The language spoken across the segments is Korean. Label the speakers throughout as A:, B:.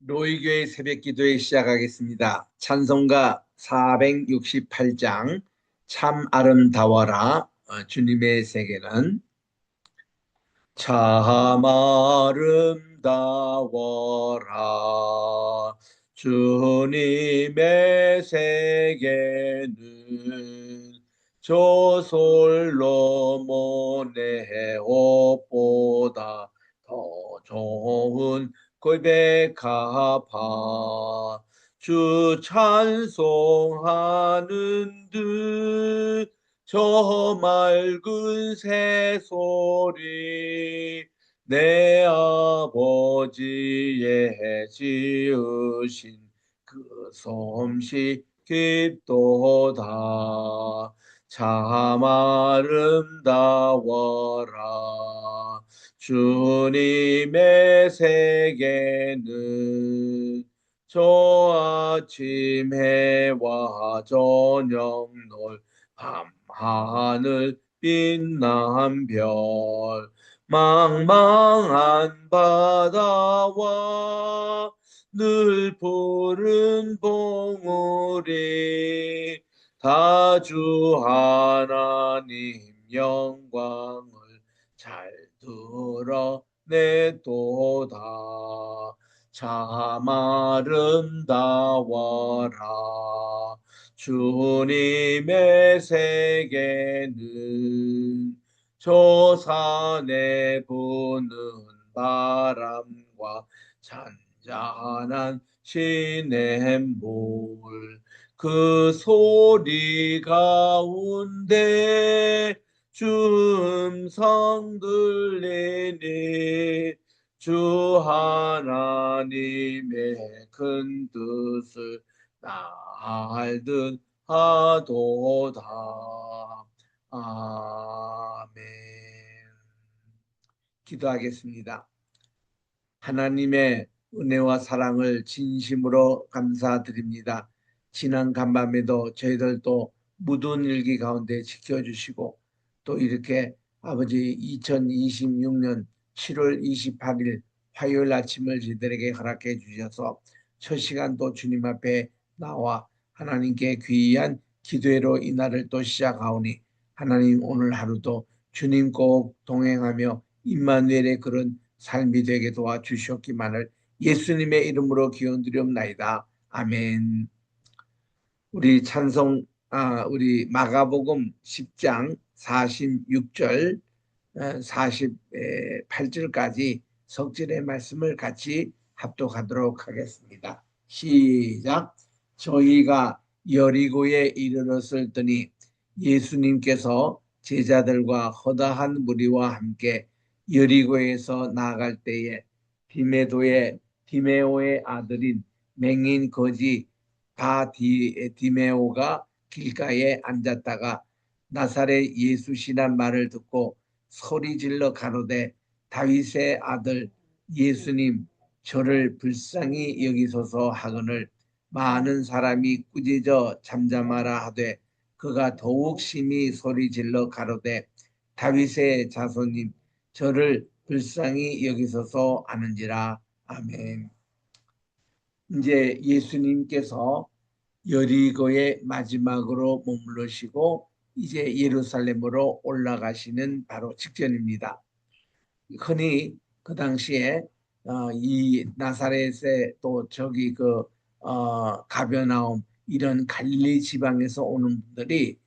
A: 로이교회 새벽기도회 시작하겠습니다. 찬송가 468장 참 아름다워라. 주님의 세계는 참 아름다워라. 주님의 세계는 저솔로 모네 옷보다 더 좋은 고백하파. 주 찬송하는 듯 저 맑은 새소리 내 아버지의 지으신 그 솜씨 깊도다. 참 아름다워라. 주님의 세계는 저 아침 해와 저녁 놀 밤하늘 빛난 별 망망한 바다와 늘 푸른 봉우리 다 주 하나님 영광을 잘 드러내도다. 참 아름다워라. 주님의 세계는 저 산에 부는 바람과 잔잔한 시냇물 그 소리 가운데 주 음성 들리니 주 하나님의 큰 뜻을 알듯 하도다. 아멘. 기도하겠습니다. 하나님의 은혜와 사랑을 진심으로 감사드립니다. 지난 간밤에도 저희들도 묻은 일기 가운데 지켜주시고 또 이렇게 아버지 2026년 7월 28일 화요일 아침을 저희들에게 허락해 주셔서 첫 시간도 주님 앞에 나와 하나님께 귀한 기도회로 이 날을 또 시작하오니 하나님 오늘 하루도 주님 꼭 동행하며 임마누엘의 그런 삶이 되게 도와주셨기만을 예수님의 이름으로 기원드리옵나이다. 아멘. 우리 우리 마가복음 10장 46절 48절까지 석절의 말씀을 같이 합독하도록 하겠습니다. 시작. 저희가 여리고에 이르렀을 더니 예수님께서 제자들과 허다한 무리와 함께 여리고에서 나아갈 때에 디메오의 아들인 맹인 거지 디메오가 길가에 앉았다가 나사렛 예수시란 말을 듣고 소리질러 가로되 다윗의 아들 예수님 저를 불쌍히 여기소서 하거늘 많은 사람이 꾸짖어 잠잠하라 하되 그가 더욱 심히 소리질러 가로되 다윗의 자손님 저를 불쌍히 여기소서 하는지라. 아멘. 이제 예수님께서 여리고의 마지막으로 머무르시고 이제 예루살렘으로 올라가시는 바로 직전입니다. 흔히 그 당시에 이 나사렛에 또 저기 가버나움 이런 갈릴리 지방에서 오는 분들이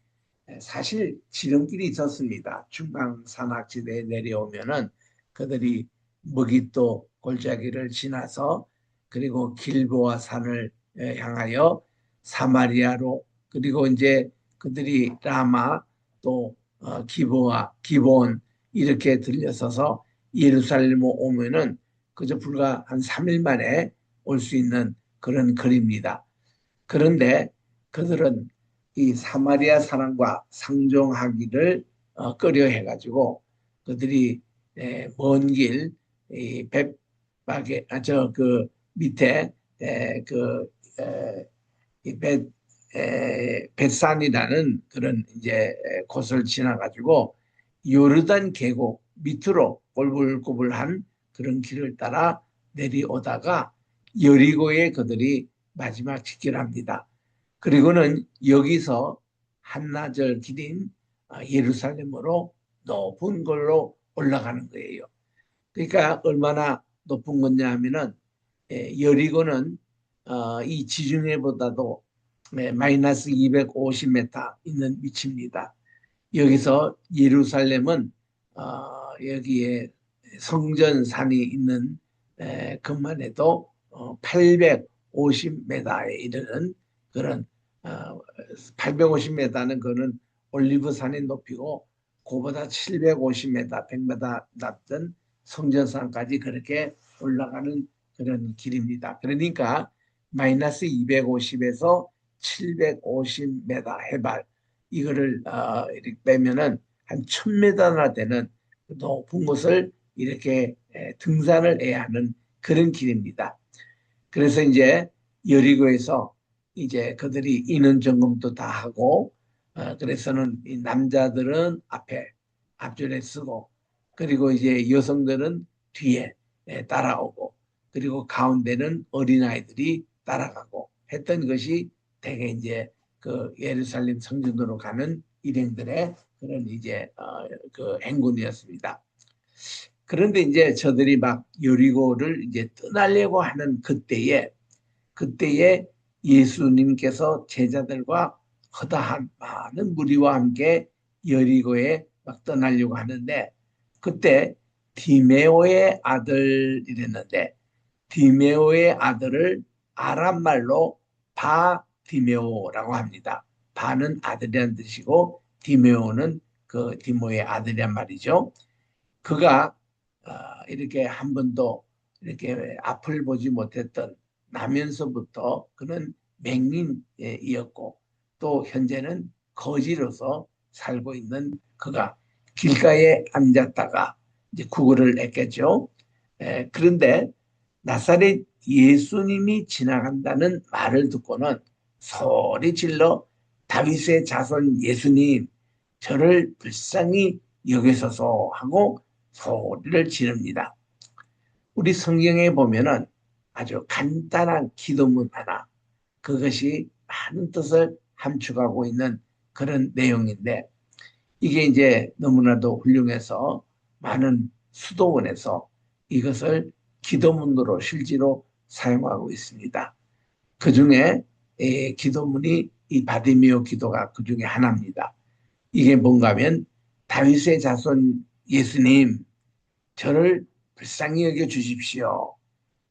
A: 사실 지름길이 있었습니다. 중간 산악지대에 내려오면은 그들이 머깃도 골짜기를 지나서 그리고 길보아 산을 향하여 사마리아로 그리고 이제 그들이 라마 또 기보아 기본 이렇게 들려서서 예루살렘 오면은 그저 불과 한 3일 만에 올 수 있는 그런 거리입니다. 그런데 그들은 이 사마리아 사람과 상종하기를 꺼려 해가지고 그들이 먼길 벳박에 저 그 밑에 그 벳산이라는 그런 이제 곳을 지나가지고 요르단 계곡 밑으로 꼬불꼬불한 그런 길을 따라 내려오다가 여리고에 그들이 마지막 직결합니다. 그리고는 여기서 한나절 길인 예루살렘으로 높은 걸로 올라가는 거예요. 그러니까 얼마나 높은 거냐 하면은 여리고는 이 지중해보다도 마이너스 250m 있는 위치입니다. 여기서 예루살렘은 여기에 성전산이 있는 것만 해도 850m에 이르는 그런 850m는 그는 올리브산의 높이고 그보다 750m, 100m 낮던 성전산까지 그렇게 올라가는 그런 길입니다. 그러니까 마이너스 250에서 750m 해발 이거를 이렇게 빼면은 한 1000m나 되는 높은 곳을 이렇게 등산을 해야 하는 그런 길입니다. 그래서 이제 여리고에서 이제 그들이 인원 점검도 다 하고 그래서는 이 남자들은 앞줄에 서고 그리고 이제 여성들은 뒤에 따라오고 그리고 가운데는 어린아이들이 따라가고 했던 것이 대개 이제 그 예루살렘 성전으로 가는 일행들의 그런 이제 그 행군이었습니다. 그런데 이제 저들이 막 여리고를 이제 떠나려고 하는 그때에 예수님께서 제자들과 허다한 많은 무리와 함께 여리고에 막 떠나려고 하는데 그때 디메오의 아들 이랬는데 디메오의 아들을 아람말로 바디메오라고 합니다. 바는 아들이란 뜻이고 디메오는 그 디모의 아들이란 말이죠. 그가 이렇게 한 번도 이렇게 앞을 보지 못했던 나면서부터 그는 맹인이었고 또 현재는 거지로서 살고 있는 그가 길가에 앉았다가 이제 구걸을 했겠죠. 그런데 나사렛 예수님이 지나간다는 말을 듣고는 소리 질러 다윗의 자손 예수님 저를 불쌍히 여기소서 하고 소리를 지릅니다. 우리 성경에 보면은 아주 간단한 기도문 하나 그것이 많은 뜻을 함축하고 있는 그런 내용인데 이게 이제 너무나도 훌륭해서 많은 수도원에서 이것을 기도문으로 실제로 사용하고 있습니다. 그 중에 기도문이 이 바디메오 기도가 그 중에 하나입니다. 이게 뭔가 하면 다윗의 자손 예수님 저를 불쌍히 여겨 주십시오.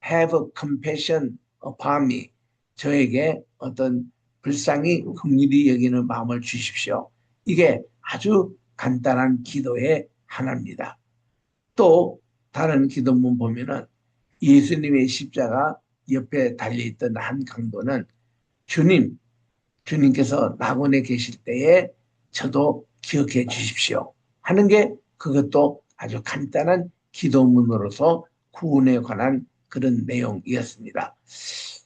A: Have compassion upon me. 저에게 어떤 불쌍히 긍휼히 여기는 마음을 주십시오. 이게 아주 간단한 기도의 하나입니다. 또 다른 기도문 보면은 예수님의 십자가 옆에 달려있던 한 강도는 주님께서 낙원에 계실 때에 저도 기억해 주십시오 하는 게 그것도 아주 간단한 기도문으로서 구원에 관한 그런 내용이었습니다.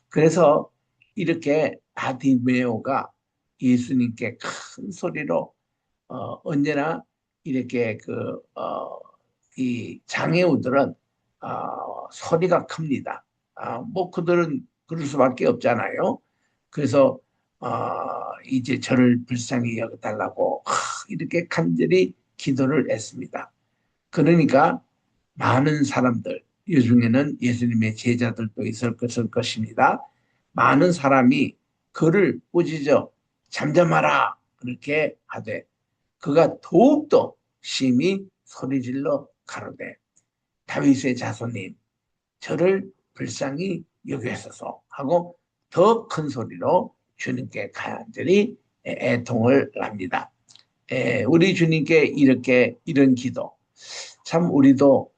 A: 그래서 이렇게 바디메오가 예수님께 큰 소리로 언제나 이렇게 이 장애우들은 소리가 큽니다. 뭐 그들은 그럴 수밖에 없잖아요. 그래서 이제 저를 불쌍히 여겨달라고 이렇게 간절히 기도를 했습니다. 그러니까 많은 사람들, 이 중에는 예수님의 제자들도 있을 것입니다. 많은 사람이 그를 꾸짖어 잠잠하라 그렇게 하되 그가 더욱더 심히 소리질러 가로되 다윗의 자손님 저를 불쌍히 여기소서 하고 더 큰 소리로 주님께 간절히 애통을 합니다. 우리 주님께 이렇게 이런 기도 참 우리도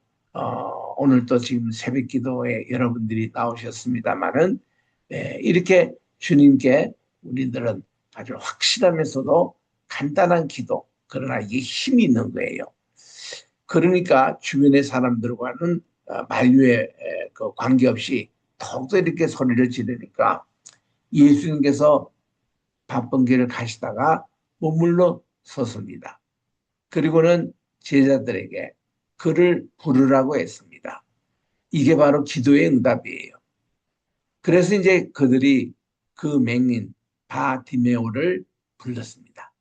A: 오늘도 지금 새벽 기도에 여러분들이 나오셨습니다마는 이렇게 주님께 우리들은 아주 확실하면서도 간단한 기도 그러나 이게 힘이 있는 거예요. 그러니까 주변의 사람들과는 만류에 그 관계없이 더욱더 이렇게 소리를 지르니까 예수님께서 바쁜 길을 가시다가 머물러 섰습니다. 그리고는 제자들에게 그를 부르라고 했습니다. 이게 바로 기도의 응답이에요. 그래서 이제 그들이 그 맹인 바디메오를 불렀습니다.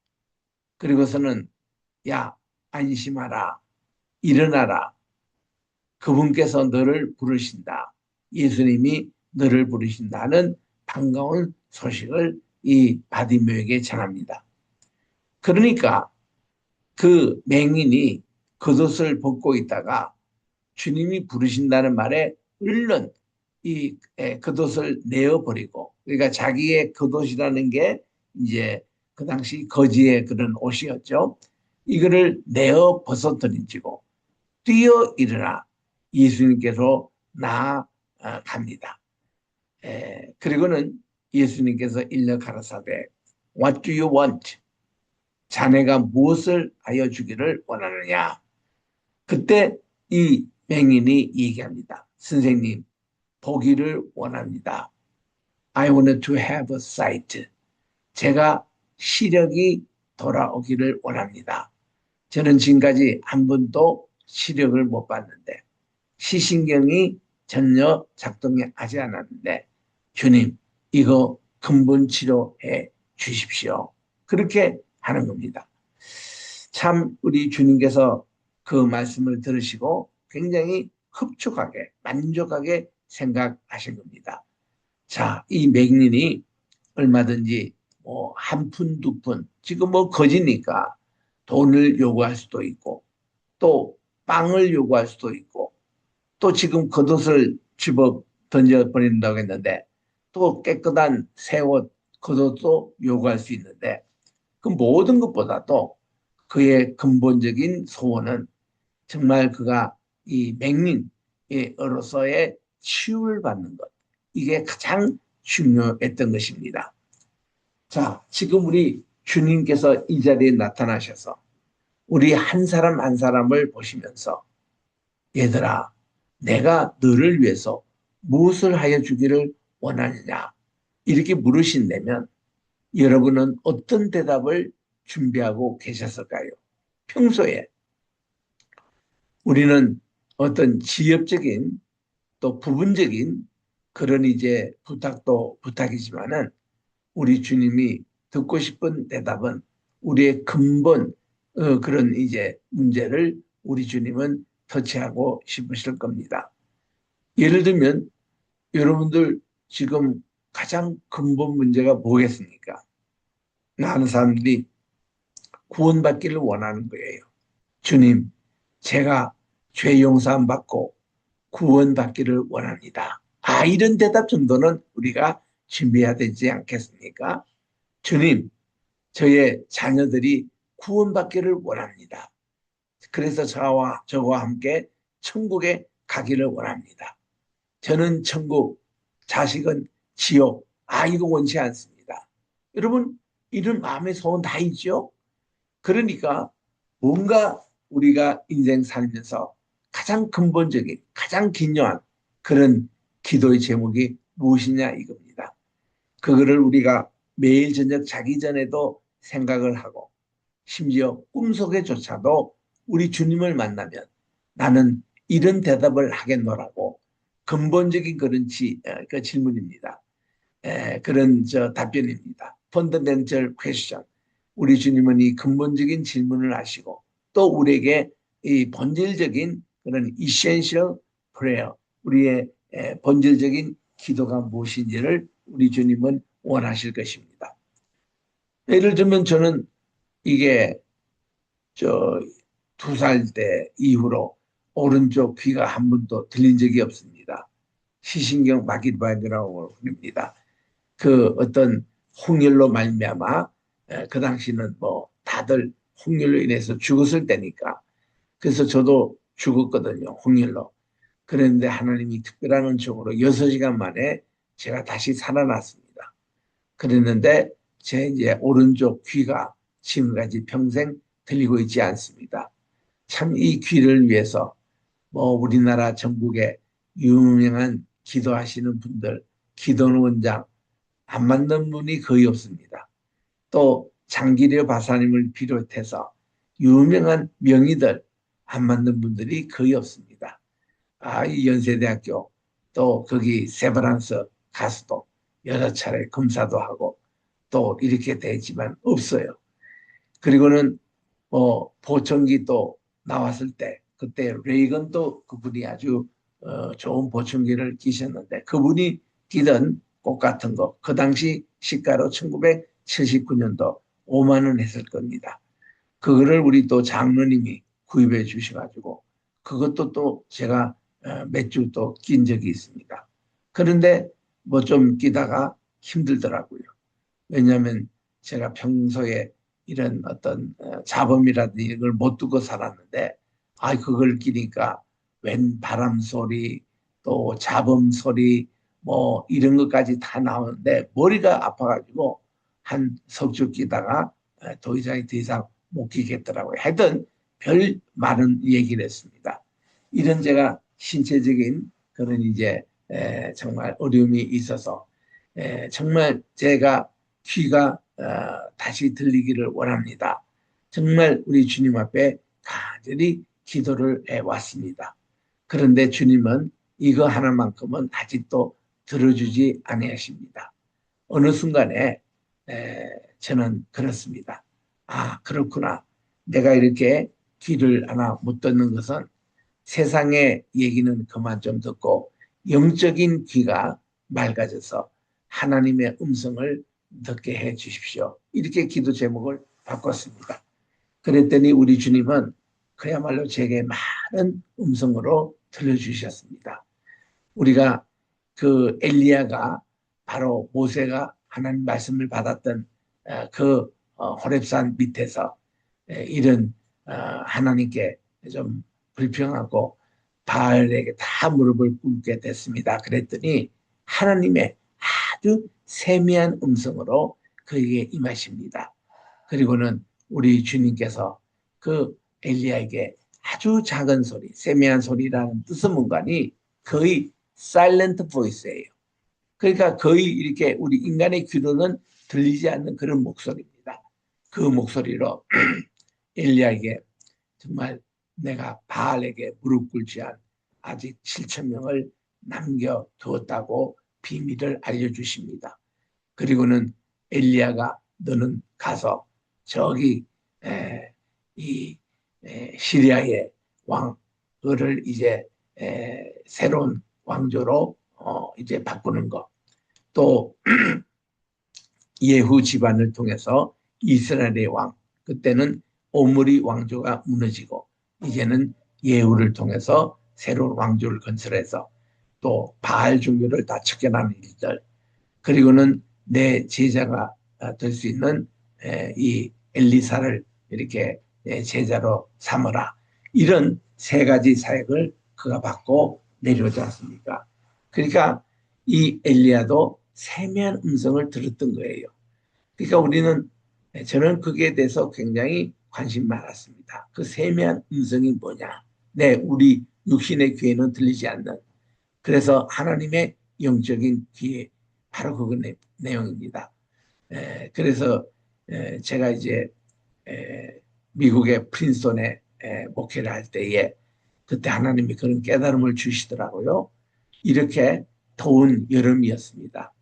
A: 그리고서는 야, 안심하라, 일어나라, 그분께서 너를 부르신다. 예수님이 너를 부르신다는 반가운 소식을 이 바디메오에게 전합니다. 그러니까 그 맹인이 겉옷을 벗고 있다가 주님이 부르신다는 말에 얼른 이 겉옷을 내어버리고, 그러니까 자기의 겉옷이라는 게 이제 그 당시 거지의 그런 옷이었죠. 이거를 내어 벗어던지고 뛰어 일어나 예수님께서 나아갑니다. 그리고는 예수님께서 일러 가라사대 What do you want? 자네가 무엇을 하여 주기를 원하느냐? 그때 이 맹인이 얘기합니다. 선생님, 보기를 원합니다. I want to have sight. 제가 시력이 돌아오기를 원합니다. 저는 지금까지 한 번도 시력을 못 봤는데 시신경이 전혀 작동이 하지 않았는데 주님, 이거 근본 치료해 주십시오. 그렇게 하는 겁니다. 참 우리 주님께서 그 말씀을 들으시고 굉장히 흡족하게 만족하게 생각하신 겁니다. 자, 이 맹인이 얼마든지 뭐 한 푼, 두 푼, 지금 뭐 거지니까 돈을 요구할 수도 있고 또 빵을 요구할 수도 있고 또 지금 겉옷을 집어 던져버린다고 했는데 또 깨끗한 새 옷, 겉옷도 요구할 수 있는데 그 모든 것보다도 그의 근본적인 소원은 정말 그가 이 맹인으로서의 치유를 받는 것. 이게 가장 중요했던 것입니다. 자, 지금 우리 주님께서 이 자리에 나타나셔서 우리 한 사람 한 사람을 보시면서 얘들아, 내가 너를 위해서 무엇을 하여 주기를 원하느냐? 이렇게 물으신다면 여러분은 어떤 대답을 준비하고 계셨을까요? 평소에 우리는 어떤 지엽적인 또 부분적인 그런 이제 부탁도 부탁이지만은 우리 주님이 듣고 싶은 대답은 우리의 근본 그런 이제 문제를 우리 주님은 터치하고 싶으실 겁니다. 예를 들면 여러분들 지금 가장 근본 문제가 뭐겠습니까? 많은 사람들이 구원받기를 원하는 거예요. 주님, 제가 죄 용서함 받고 구원받기를 원합니다. 아, 이런 대답 정도는 우리가 준비해야 되지 않겠습니까? 주님, 저의 자녀들이 구원받기를 원합니다. 그래서 저와 함께 천국에 가기를 원합니다. 저는 천국, 자식은 지옥. 아, 이거 원치 않습니다. 여러분, 이런 마음의 소원 다 있죠? 그러니까 뭔가 우리가 인생 살면서 가장 근본적인, 가장 긴요한 그런 기도의 제목이 무엇이냐 이겁니다. 그거를 우리가 매일 저녁 자기 전에도 생각을 하고 심지어 꿈속에조차도 우리 주님을 만나면 나는 이런 대답을 하겠노라고 근본적인 그런 그 질문입니다. 그런 답변입니다. Fundamental question. 우리 주님은 이 근본적인 질문을 하시고 또 우리에게 이 본질적인 그런 essential prayer, 우리의 본질적인 기도가 무엇인지를 우리 주님은 원하실 것입니다. 예를 들면 저는 이게 2살 때 이후로 오른쪽 귀가 한 번도 들린 적이 없습니다. 시신경 마비라고 합니다. 그 어떤 홍열로 말미암아 그 당시는 뭐 다들 홍열로 인해서 죽었을 때니까 그래서 저도 죽었거든요. 홍열로. 그런데 하나님이 특별한 은총으로 6시간 만에 제가 다시 살아났습니다. 그랬는데 제 이제 오른쪽 귀가 지금까지 평생 들리고 있지 않습니다. 참 이 귀를 위해서 뭐 우리나라 전국에 유명한 기도하시는 분들, 기도는 원장 안 맞는 분이 거의 없습니다. 또 장기려 바사님을 비롯해서 유명한 명의들 안 맞는 분들이 거의 없습니다. 아, 이 연세대학교 또 거기 세브란스 가수도 여러 차례 검사도 하고 또 이렇게 되지만 없어요. 그리고는 보청기 또 나왔을 때 그때 레이건도 그분이 아주 좋은 보청기를 끼셨는데 그분이 끼던 꽃 같은 거 그 당시 시가로 1979년도 5만 원 했을 겁니다. 그거를 우리 또 장로님이 구입해 주셔가지고 그것도 또 제가 몇 주 또 낀 적이 있습니다. 그런데 뭐 좀 끼다가 힘들더라고요. 왜냐하면 제가 평소에 이런 어떤 잡음이라든지 이걸 못 두고 살았는데 그걸 끼니까 웬 바람 소리 또 잡음 소리 뭐 이런 것까지 다 나오는데 머리가 아파가지고 한 석 주 끼다가 더 이상 못 끼겠더라고요. 하여튼 별 많은 얘기를 했습니다. 이런 제가 신체적인 그런 이제 정말 어려움이 있어서 정말 제가 귀가 다시 들리기를 원합니다. 정말 우리 주님 앞에 간절히 기도를 해왔습니다. 그런데 주님은 이거 하나만큼은 아직도 들어주지 아니하십니다. 어느 순간에 저는 그렇습니다. 그렇구나. 내가 이렇게 귀를 하나 못 듣는 것은 세상의 얘기는 그만 좀 듣고 영적인 귀가 맑아져서 하나님의 음성을 듣게 해 주십시오. 이렇게 기도 제목을 바꿨습니다. 그랬더니 우리 주님은 그야말로 제게 많은 음성으로 들려주셨습니다. 우리가 그 엘리야가 바로 모세가 하나님 말씀을 받았던 그 호렙산 밑에서 이런 하나님께 좀 불평하고 바알에게 다 무릎을 꿇게 됐습니다. 그랬더니 하나님의 아주 세미한 음성으로 그에게 임하십니다. 그리고는 우리 주님께서 그 엘리야에게 아주 작은 소리, 세미한 소리라는 뜻은 뭔가니 거의 사일런트 보이스예요. 그러니까 거의 이렇게 우리 인간의 귀로는 들리지 않는 그런 목소리입니다. 그 목소리로 엘리야에게 정말 내가 바알에게 무릎 꿇지 않 아직 7천 명을 남겨두었다고 비밀을 알려주십니다. 그리고는 엘리야가 너는 가서 저기 이 시리아의 왕을 이제 새로운 왕조로 이제 바꾸는 것, 또 예후 집안을 통해서 이스라엘의 왕, 그때는 오므리 왕조가 무너지고 이제는 예후를 통해서 새로운 왕조를 건설해서 또 바알 종교를 다 척결하는 일들, 그리고는 내 제자가 될 수 있는 이 엘리사를 이렇게 제자로 삼으라. 이런 세 가지 사역을 그가 받고 내려오지 않습니까? 그러니까 이 엘리야도 세미한 음성을 들었던 거예요. 그러니까 저는 그게 대해서 굉장히 관심 많았습니다. 그 세미한 음성이 뭐냐? 우리 육신의 귀에는 들리지 않는. 그래서 하나님의 영적인 귀에 바로 그 내용입니다. 그래서 제가 이제 미국의 프린스톤에 목회를 할 때에 그때 하나님이 그런 깨달음을 주시더라고요. 이렇게 더운 여름이었습니다.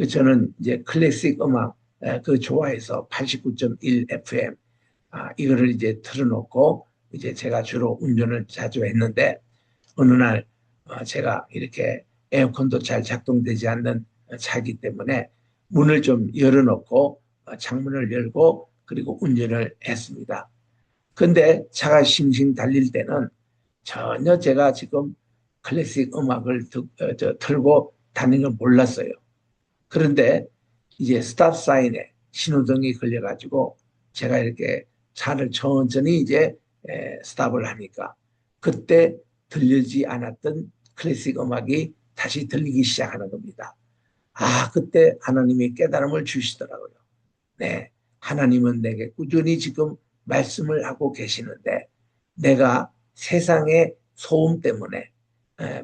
A: 저는 이제 클래식 음악 그 좋아해서 89.1 FM 이거를 이제 틀어놓고 이제 제가 주로 운전을 자주 했는데 어느 날 제가 이렇게 에어컨도 잘 작동되지 않는 차이기 때문에 문을 좀 열어놓고 창문을 열고 그리고 운전을 했습니다. 근데 차가 싱싱 달릴 때는 전혀 제가 지금 클래식 음악을 틀고 다니는 걸 몰랐어요. 그런데 이제 스탑 사인에 신호등이 걸려가지고 제가 이렇게 차를 천천히 이제 스탑을 하니까 그때 들리지 않았던 클래식 음악이 다시 들리기 시작하는 겁니다. 그때 하나님이 깨달음을 주시더라고요. 네, 하나님은 내게 꾸준히 지금 말씀을 하고 계시는데 내가 세상의 소음 때문에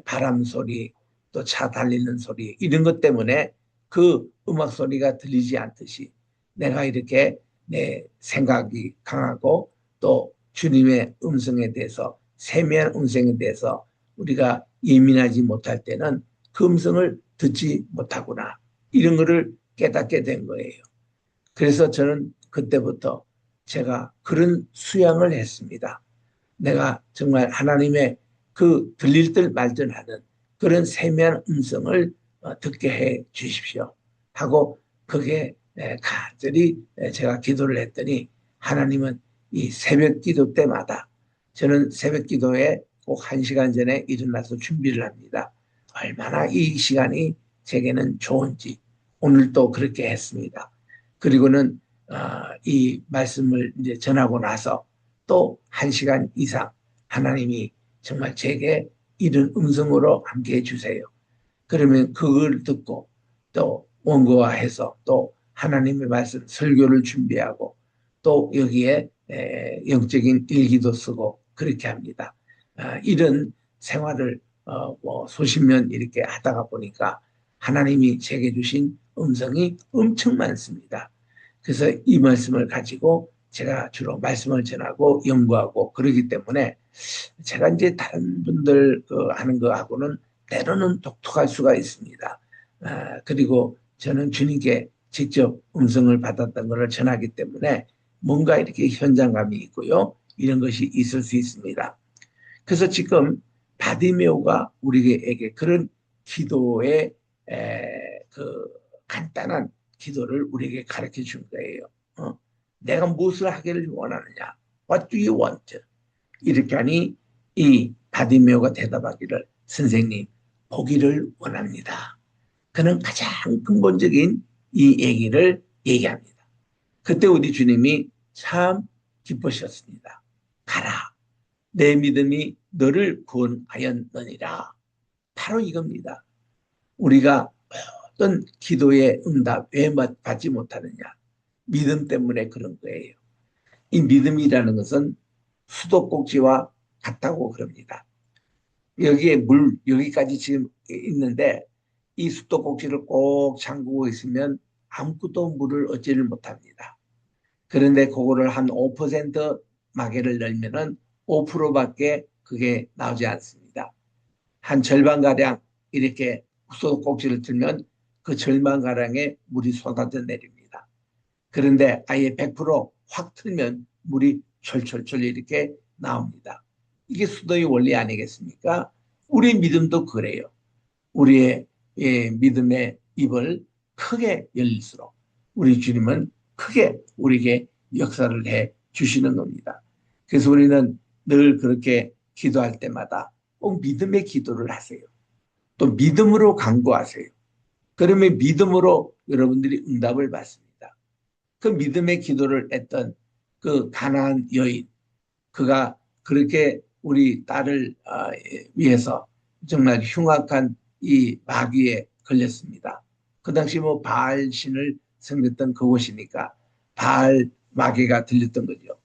A: 바람 소리 또 차 달리는 소리 이런 것 때문에 그 음악 소리가 들리지 않듯이 내가 이렇게 내 생각이 강하고 또 주님의 음성에 대해서 세미한 음성에 대해서 우리가 예민하지 못할 때는 그 음성을 듣지 못하구나. 이런 거를 깨닫게 된 거예요. 그래서 저는 그때부터 제가 그런 수양을 했습니다. 내가 정말 하나님의 그 들릴 듯 말듯 하는 그런 세미한 음성을 듣게 해 주십시오 하고 그게 간절히 제가 기도를 했더니 하나님은 이 새벽 기도 때마다 저는 새벽 기도에 꼭 1시간 전에 일어나서 준비를 합니다. 얼마나 이 시간이 제게는 좋은지 오늘 또 그렇게 했습니다. 그리고는 이 말씀을 이제 전하고 나서 또 1시간 이상 하나님이 정말 제게 이런 음성으로 함께 해주세요. 그러면 그걸 듣고 또 원고화해서 또 하나님의 말씀 설교를 준비하고 또 여기에 영적인 일기도 쓰고 그렇게 합니다. 이런 생활을 뭐 수십 년 이렇게 하다가 보니까 하나님이 제게 주신 음성이 엄청 많습니다. 그래서 이 말씀을 가지고 제가 주로 말씀을 전하고 연구하고 그러기 때문에 제가 이제 다른 분들 하는 거하고는 때로는 독특할 수가 있습니다. 그리고 저는 주님께 직접 음성을 받았던 것을 전하기 때문에 뭔가 이렇게 현장감이 있고요. 이런 것이 있을 수 있습니다. 그래서 지금 바디메오가 우리에게 그런 기도의 그 간단한 기도를 우리에게 가르쳐 준 거예요. 내가 무엇을 하기를 원하느냐? What do you want? 이렇게 하니 이 바디메오가 대답하기를 선생님 보기를 원합니다. 그는 가장 근본적인 이 얘기를 얘기합니다. 그때 우리 주님이 참 기쁘셨습니다. 가라. 내 믿음이 너를 구원하였느니라. 바로 이겁니다. 우리가 어떤 기도의 응답 왜 받지 못하느냐. 믿음 때문에 그런 거예요. 이 믿음이라는 것은 수도꼭지와 같다고 그럽니다. 여기에 물 여기까지 지금 있는데 이 수도꼭지를 꼭 잠그고 있으면 아무것도 물을 얻지를 못합니다. 그런데 그거를 한 5% 마개를 열면은 5%밖에 그게 나오지 않습니다. 한 절반가량 이렇게 수도꼭지를 틀면 그 절반가량의 물이 쏟아져 내립니다. 그런데 아예 100%확 틀면 물이 철철철 이렇게 나옵니다. 이게 수도의 원리 아니겠습니까? 우리 믿음도 그래요. 우리의 믿음의 입을 크게 열릴수록 우리 주님은 크게 우리에게 역사를 해 주시는 겁니다. 그래서 우리는 늘 그렇게 기도할 때마다 꼭 믿음의 기도를 하세요. 또 믿음으로 간구하세요. 그러면 믿음으로 여러분들이 응답을 받습니다. 그 믿음의 기도를 했던 그 가나안 여인, 그가 그렇게 우리 딸을 위해서 정말 흉악한 이 마귀에 걸렸습니다. 그 당시 뭐 바알 신을 섬겼던 그곳이니까 바알 마귀가 들렸던 거죠.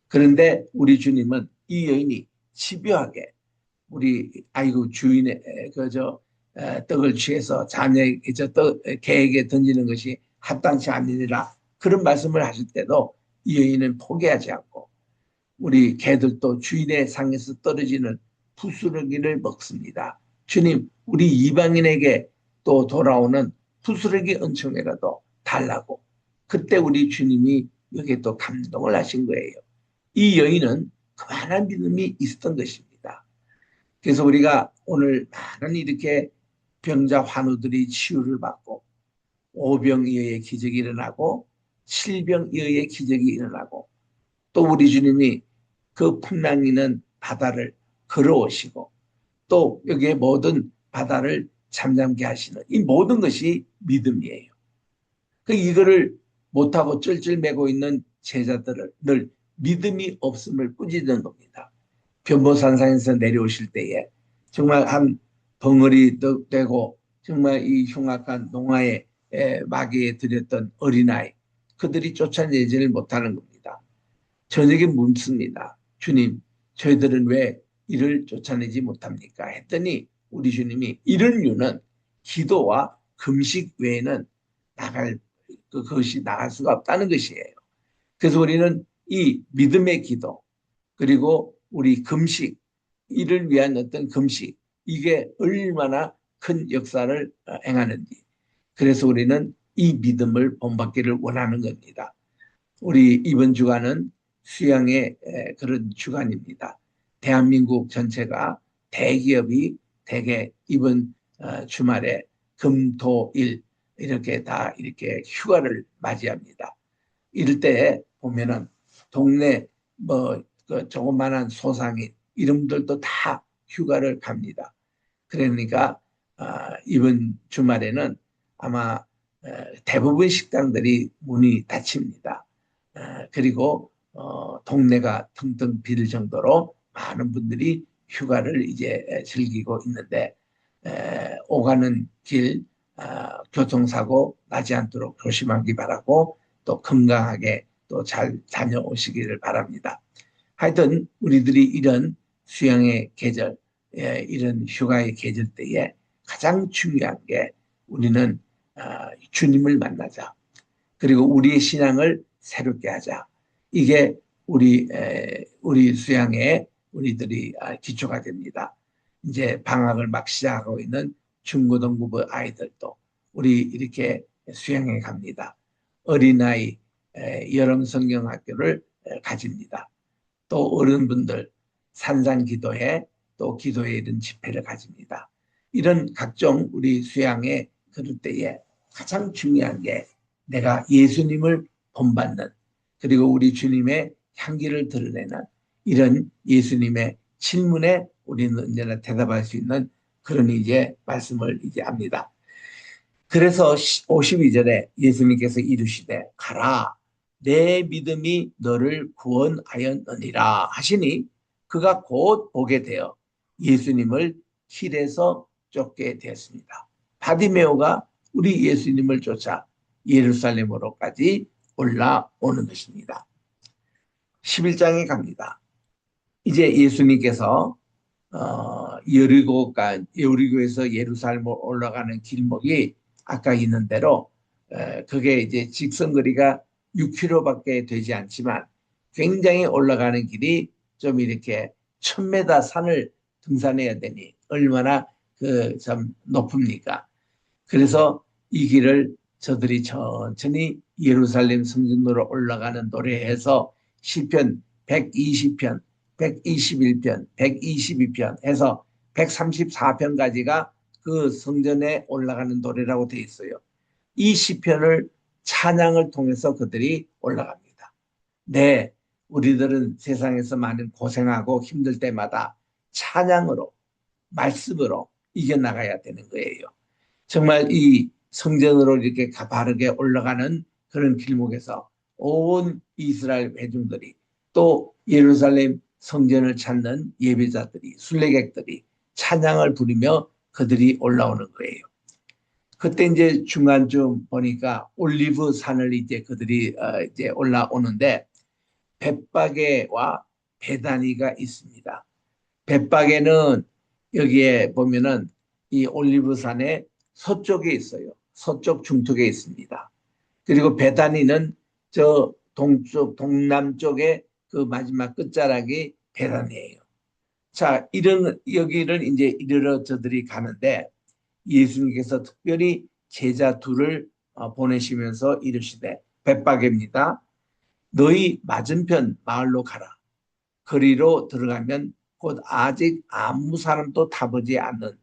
A: 그런데 우리 주님은 이 여인이 집요하게 우리 아이고 주인의 그저 떡을 취해서 자녀의 저떡 개에게 던지는 것이 합당치 않으니라 그런 말씀을 하실 때도 이 여인은 포기하지 않고 우리 개들도 주인의 상에서 떨어지는 부스러기를 먹습니다. 주님, 우리 이방인에게 또 돌아오는 부스러기 은총이라도 달라고. 그때 우리 주님이 여기에 또 감동을 하신 거예요. 이 여인은 그만한 믿음이 있었던 것입니다. 그래서 우리가 오늘 많은 이렇게 병자 환우들이 치유를 받고 오병이어의 기적이 일어나고 칠병이어의 기적이 일어나고 또 우리 주님이 그 풍랑이는 바다를 걸어오시고 또 여기에 모든 바다를 잠잠게 하시는 이 모든 것이 믿음이에요. 그 이거를 못하고 쩔쩔매고 있는 제자들을 늘 믿음이 없음을 꾸짖는 겁니다. 변보산상에서 내려오실 때에 정말 한 벙어리 되고 정말 이 흉악한 농아의 마귀에 들였던 어린아이 그들이 쫓아내지를 못하는 겁니다. 저녁에 묻습니다. 주님, 저희들은 왜 이를 쫓아내지 못합니까? 했더니 우리 주님이 이런 이유는 기도와 금식 외에는 그것이 나갈 수가 없다는 것이에요. 그래서 우리는 이 믿음의 기도 그리고 우리 금식 이를 위한 어떤 금식 이게 얼마나 큰 역사를 행하는지. 그래서 우리는 이 믿음을 본받기를 원하는 겁니다. 우리 이번 주간은 수양의 그런 주간입니다. 대한민국 전체가 대기업이 대개 이번 주말에 금, 토, 일 이렇게 다 이렇게 휴가를 맞이합니다. 이럴 때 보면은 동네 그 조그만한 소상인 이름들도 다 휴가를 갑니다. 그러니까 이번 주말에는 아마 대부분 식당들이 문이 닫힙니다. 그리고 동네가 텅텅 빌 정도로 많은 분들이 휴가를 이제 즐기고 있는데 오가는 길 교통사고 나지 않도록 조심하기 바라고 또 건강하게 또 잘 다녀오시기를 바랍니다. 하여튼 우리들이 이런 수양의 계절, 이런 휴가의 계절 때에 가장 중요한 게 우리는 주님을 만나자. 그리고 우리의 신앙을 새롭게 하자. 이게 우리 수양의 우리들이 기초가 됩니다. 이제 방학을 막 시작하고 있는 중고등부부 아이들도 우리 이렇게 수양에 갑니다. 어린아이 여름 성경학교를 가집니다. 또 어른분들 산상기도회 또 기도회 이런 집회를 가집니다. 이런 각종 우리 수양의 그럴 때에 가장 중요한 게 내가 예수님을 본받는 그리고 우리 주님의 향기를 드러내는 이런 예수님의 질문에 우리는 언제나 대답할 수 있는 그런 이제 말씀을 이제 합니다. 그래서 52절에 예수님께서 이르시되 가라 내 믿음이 너를 구원하였느니라 하시니 그가 곧 보게 되어 예수님을 길에서 쫓게 되었습니다. 바디메오가 우리 예수님을 쫓아 예루살렘으로까지 올라오는 것입니다. 11장에 갑니다. 이제 예수님께서 여리고에서 예루살렘으로 올라가는 길목이 아까 있는 대로 그게 이제 직선거리가 6km밖에 되지 않지만 굉장히 올라가는 길이 좀 이렇게 1000m 산을 등산해야 되니 얼마나 그 좀 높습니까? 그래서 이 길을 저들이 천천히 예루살렘 성전으로 올라가는 노래해서 시편 120편, 121편, 122편 해서 134편까지가 그 성전에 올라가는 노래라고 되어 있어요. 이 시편을 찬양을 통해서 그들이 올라갑니다. 네, 우리들은 세상에서 많은 고생하고 힘들 때마다 찬양으로, 말씀으로 이겨나가야 되는 거예요. 정말 이 성전으로 이렇게 바르게 올라가는 그런 길목에서 온 이스라엘 회중들이 또 예루살렘 성전을 찾는 예배자들이 순례객들이 찬양을 부르며 그들이 올라오는 거예요. 그때 이제 중간쯤 보니까 올리브 산을 이제 그들이 이제 올라오는데 벳바게와 베다니가 있습니다. 벳바게는 여기에 보면은 이 올리브 산의 서쪽에 있어요. 서쪽 중턱에 있습니다. 그리고 베다니는 저 동쪽, 동남쪽에 그 마지막 끝자락이 베다니예요. 자, 이런 여기를 이제 이르러 저들이 가는데 예수님께서 특별히 제자 둘을 보내시면서 이르시되 벳바게입니다. 너희 맞은편 마을로 가라. 거리로 들어가면 곧 아직 아무 사람도 타보지 않는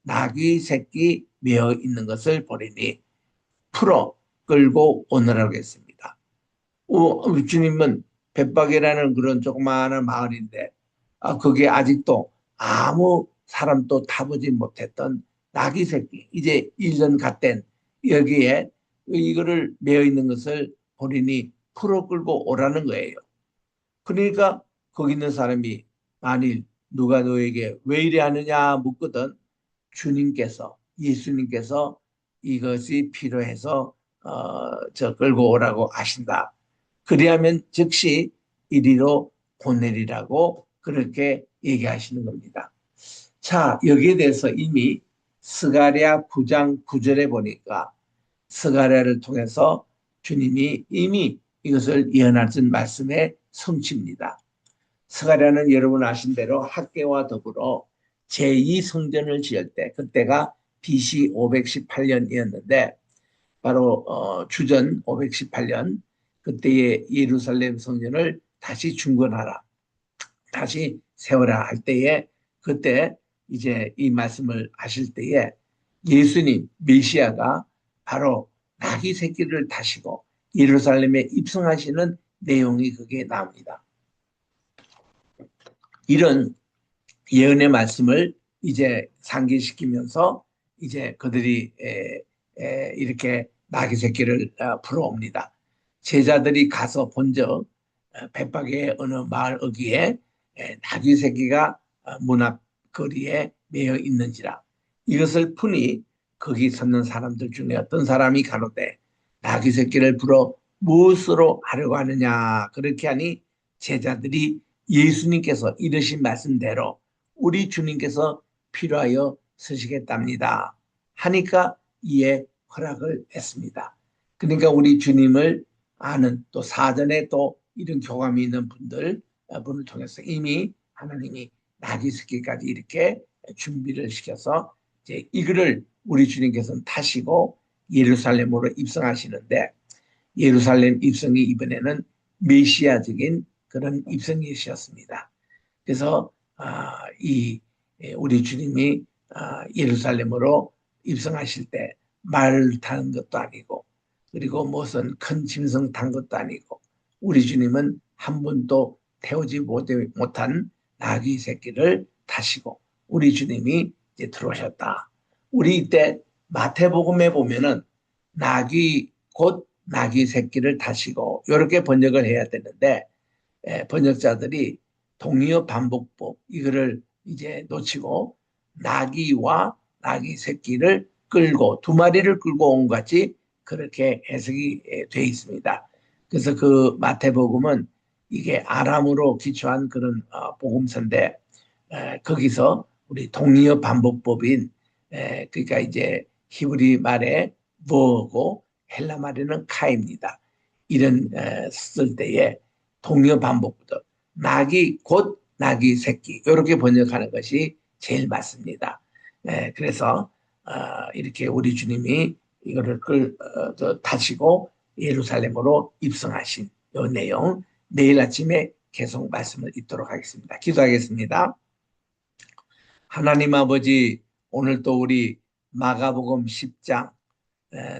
A: 나귀 새끼 메어 있는 것을 보리니 풀어 끌고 오너라고 했습니다. 우리 주님은 벳바게라는 그런 조그마한 마을인데 거기에 아직도 아무 사람도 타보지 못했던 나귀 새끼 이제 1년 갓된 여기에 이거를 메어 있는 것을 보리니 풀어 끌고 오라는 거예요. 그러니까 거기 있는 사람이 만일 누가 너에게 왜 이래 하느냐 묻거든 주님께서 예수님께서 이것이 필요해서 저 끌고 오라고 하신다. 그리하면 즉시 이리로 보내리라고 그렇게 얘기하시는 겁니다. 자, 여기에 대해서 이미 스가랴 9장 9절에 보니까 스가랴를 통해서 주님이 이미 이것을 예언하신 말씀의 성취입니다. 스가랴는 여러분 아신 대로 학개와 더불어 제2성전을 지을 때 그때가 BC 518년이었는데 바로 주전 518년 그때의 예루살렘 성전을 다시 중건하라, 다시 세워라 할 때에 그때 이제 이 말씀을 하실 때에 예수님 메시아가 바로 나귀 새끼를 타시고 예루살렘에 입성하시는 내용이 거기에 나옵니다. 이런 예언의 말씀을 이제 상기시키면서 이제 그들이 이렇게 나귀 새끼를 풀어옵니다. 제자들이 가서 본적 벳박의 어느 마을 어귀에 나귀 새끼가 문 앞 거리에 매여 있는지라. 이것을 푸니 거기 섰는 사람들 중에 어떤 사람이 가로되 나귀 새끼를 풀어 무엇으로 하려고 하느냐. 그렇게 하니 제자들이 예수님께서 이르신 말씀대로 우리 주님께서 필요하여 서시겠답니다 하니까 이에 허락을 했습니다. 그러니까 우리 주님을 아는 또 사전에 또 이런 교감이 있는 분을 통해서 이미 하나님이 나귀 새끼까지 이렇게 준비를 시켜서 이제 이거를 우리 주님께서는 타시고 예루살렘으로 입성하시는데, 예루살렘 입성이 이번에는 메시아적인 그런 입성이셨습니다. 그래서 우리 주님이 예루살렘으로 입성하실 때 말을 타는 것도 아니고 그리고 무슨 큰 짐승 탄 것도 아니고 우리 주님은 한 번도 태우지 못한 나귀 새끼를 타시고 우리 주님이 이제 들어오셨다. 우리 이때 마태복음에 보면은 나귀 곧 나귀 새끼를 타시고 이렇게 번역을 해야 되는데 번역자들이 동의어 반복법 이거를 이제 놓치고 나귀와 나귀 새끼를 끌고 두 마리를 끌고 온 것 같이 그렇게 해석이 되어 있습니다. 그래서 그 마태복음은 이게 아람으로 기초한 그런 복음서인데 거기서 우리 동의어 반복법인 그러니까 이제 히브리 말에 뭐고 헬라 말에는 카입니다. 이런 쓸 때에 동의어 반복부터 나귀 곧 나귀 새끼 이렇게 번역하는 것이 제일 맞습니다. 그래서 이렇게 우리 주님이 이거를 타시고 예루살렘으로 입성하신 이 내용 내일 아침에 계속 말씀을 읽도록 하겠습니다. 기도하겠습니다. 하나님 아버지, 오늘 또 우리 마가복음 10장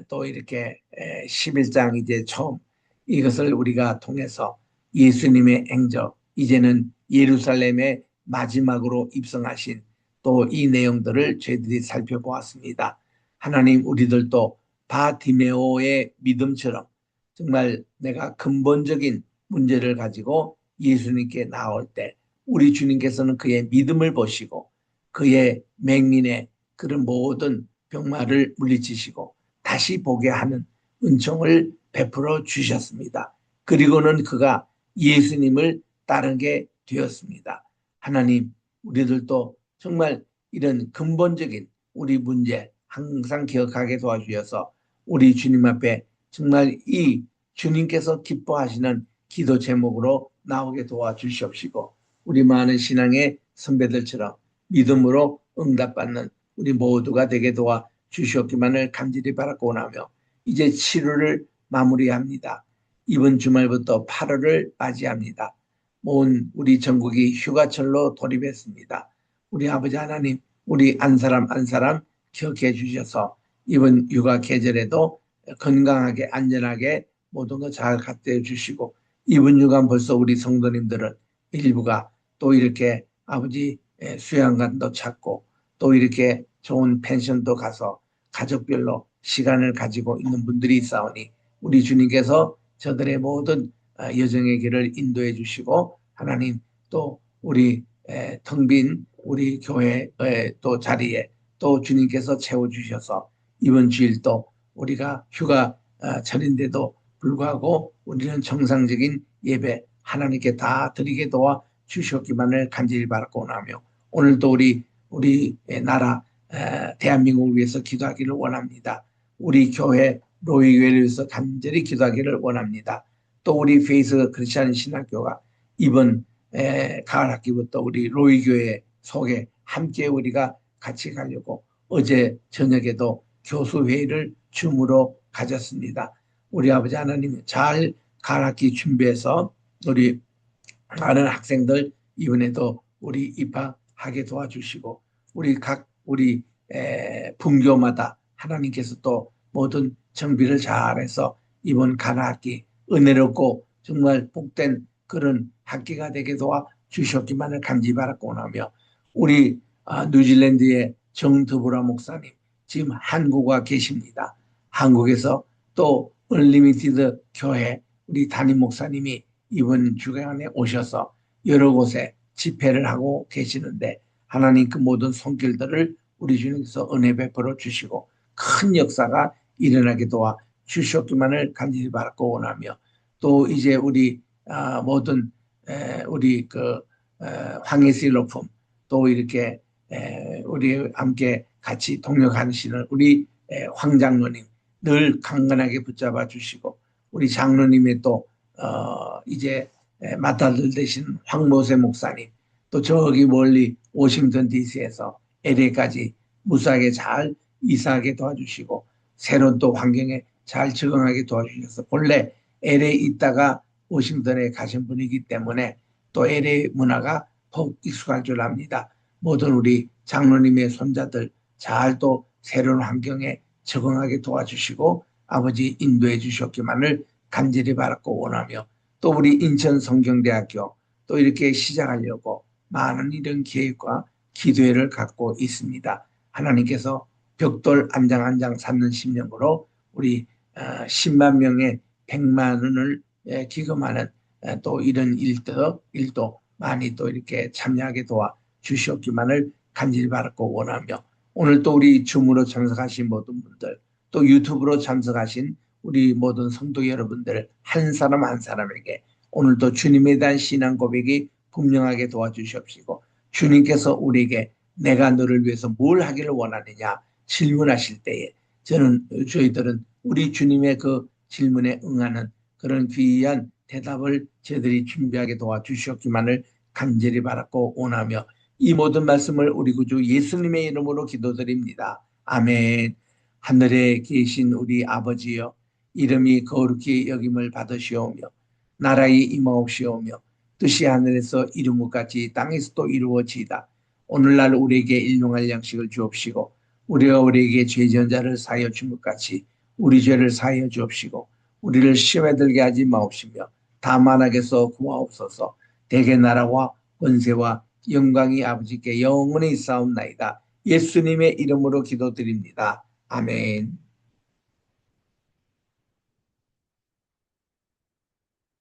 A: 또 이렇게 11장 이제 처음 이것을 우리가 통해서 예수님의 행적, 이제는 예루살렘의 마지막으로 입성하신 또 이 내용들을 저희들이 살펴보았습니다. 하나님, 우리들도 바디메오의 믿음처럼 정말 내가 근본적인 문제를 가지고 예수님께 나올 때 우리 주님께서는 그의 믿음을 보시고 그의 맹인의 그런 모든 병마를 물리치시고 다시 보게 하는 은총을 베풀어 주셨습니다. 그리고는 그가 예수님을 따르게 되었습니다. 하나님, 우리들도 정말 이런 근본적인 우리 문제 항상 기억하게 도와주셔서 우리 주님 앞에 정말 이 주님께서 기뻐하시는 기도 제목으로 나오게 도와주시옵시고 우리 많은 신앙의 선배들처럼 믿음으로 응답받는 우리 모두가 되게 도와주시옵기만을 간절히 바라고 원하며 이제 7월을 마무리합니다. 이번 주말부터 8월을 맞이합니다. 온 우리 전국이 휴가철로 돌입했습니다. 우리 아버지 하나님, 우리 한 사람 한 사람 기억해 주셔서 이번 육아 계절에도 건강하게 안전하게 모든 것 잘 갖다 주시고 이번 육아 벌써 우리 성도님들은 일부가 또 이렇게 아버지 수양관도 찾고 또 이렇게 좋은 펜션도 가서 가족별로 시간을 가지고 있는 분들이 있사오니 우리 주님께서 저들의 모든 여정의 길을 인도해 주시고 하나님 또 우리 텅 빈 우리 교회의 또 자리에 또 주님께서 채워주셔서 이번 주일도 우리가 휴가 절인데도 불구하고 우리는 정상적인 예배 하나님께 다 드리게 도와 주셨기만을 간절히 바라고 원하며 오늘도 우리 나라 대한민국을 위해서 기도하기를 원합니다. 우리 교회 로이교회를 위해서 간절히 기도하기를 원합니다. 또 우리 페이스 크리스찬 신학교가 이번 가을 학기부터 우리 로이교회 속에 함께 우리가 같이 가려고 어제 저녁에도 교수회의를 줌으로 가졌습니다. 우리 아버지 하나님 잘 가락기 준비해서 우리 많은 학생들 이번에도 우리 입학하게 도와주시고 우리 분교마다 하나님께서 또 모든 정비를 잘해서 이번 가나학기 은혜롭고 정말 복된 그런 학기가 되게 도와주셨기만을 간절히 바라고 원하며 우리 뉴질랜드의 정드보라 목사님 지금 한국에 계십니다. 한국에서 또 얼리미티드 교회 우리 담임 목사님이 이번 주간에 오셔서 여러 곳에 집회를 하고 계시는데 하나님 그 모든 손길들을 우리 주님께서 은혜 베풀어 주시고 큰 역사가 일어나게 도와 주셨기만을 간절히 바라고 원하며 또 이제 우리 모든 우리 황해시 로품 또 이렇게 우리 함께 같이 동역하시는 우리 황 장로님 늘 강건하게 붙잡아 주시고 우리 장로님의 또 이제 맡아들 되신 황모세 목사님 또 저기 멀리 워싱턴 DC에서 LA까지 무사하게 잘 이사하게 도와주시고 새로운 또 환경에 잘 적응하게 도와주셔서 본래 LA 있다가 워싱턴에 가신 분이기 때문에 또 LA 문화가 더욱 익숙할 줄 압니다. 모든 우리 장로님의 손자들 잘 또 새로운 환경에 적응하게 도와주시고 아버지 인도해 주셨기만을 간절히 바라고 원하며 또 우리 인천 성경대학교 또 이렇게 시작하려고 많은 이런 계획과 기도회를 갖고 있습니다. 하나님께서 벽돌 한 장 한 장 쌓는 심령으로 우리 10만 명의 100만 원을 기금하는 또 이런 일도 많이 또 이렇게 참여하게 도와 주셨기만을 간절히 바라고 원하며 오늘 또 우리 줌으로 참석하신 모든 분들 또 유튜브로 참석하신 우리 모든 성도 여러분들 한 사람 한 사람에게 오늘도 주님에 대한 신앙 고백이 분명하게 도와주시옵시고 주님께서 우리에게 내가 너를 위해서 뭘 하기를 원하느냐 질문하실 때에 저희들은 우리 주님의 그 질문에 응하는 그런 귀한 대답을 저희들이 준비하게 도와주시옵기만을 간절히 바라고 원하며 이 모든 말씀을 우리 구주 예수님의 이름으로 기도드립니다. 아멘. 하늘에 계신 우리 아버지여 이름이 거룩히 여김을 받으시오며 나라의 임하옵시오며 뜻이 하늘에서 이룬 것 같이 땅에서도 이루어지이다. 오늘날 우리에게 일용할 양식을 주옵시고 우리가 우리에게 죄지은 자를 사하여 준 것 같이 우리 죄를 사하여 주옵시고 우리를 시험에 들게 하지 마옵시며 다만 악에서 구하옵소서. 대개 나라와 권세와 영광이 아버지께 영원히 있사옵나이다. 예수님의 이름으로 기도드립니다. 아멘.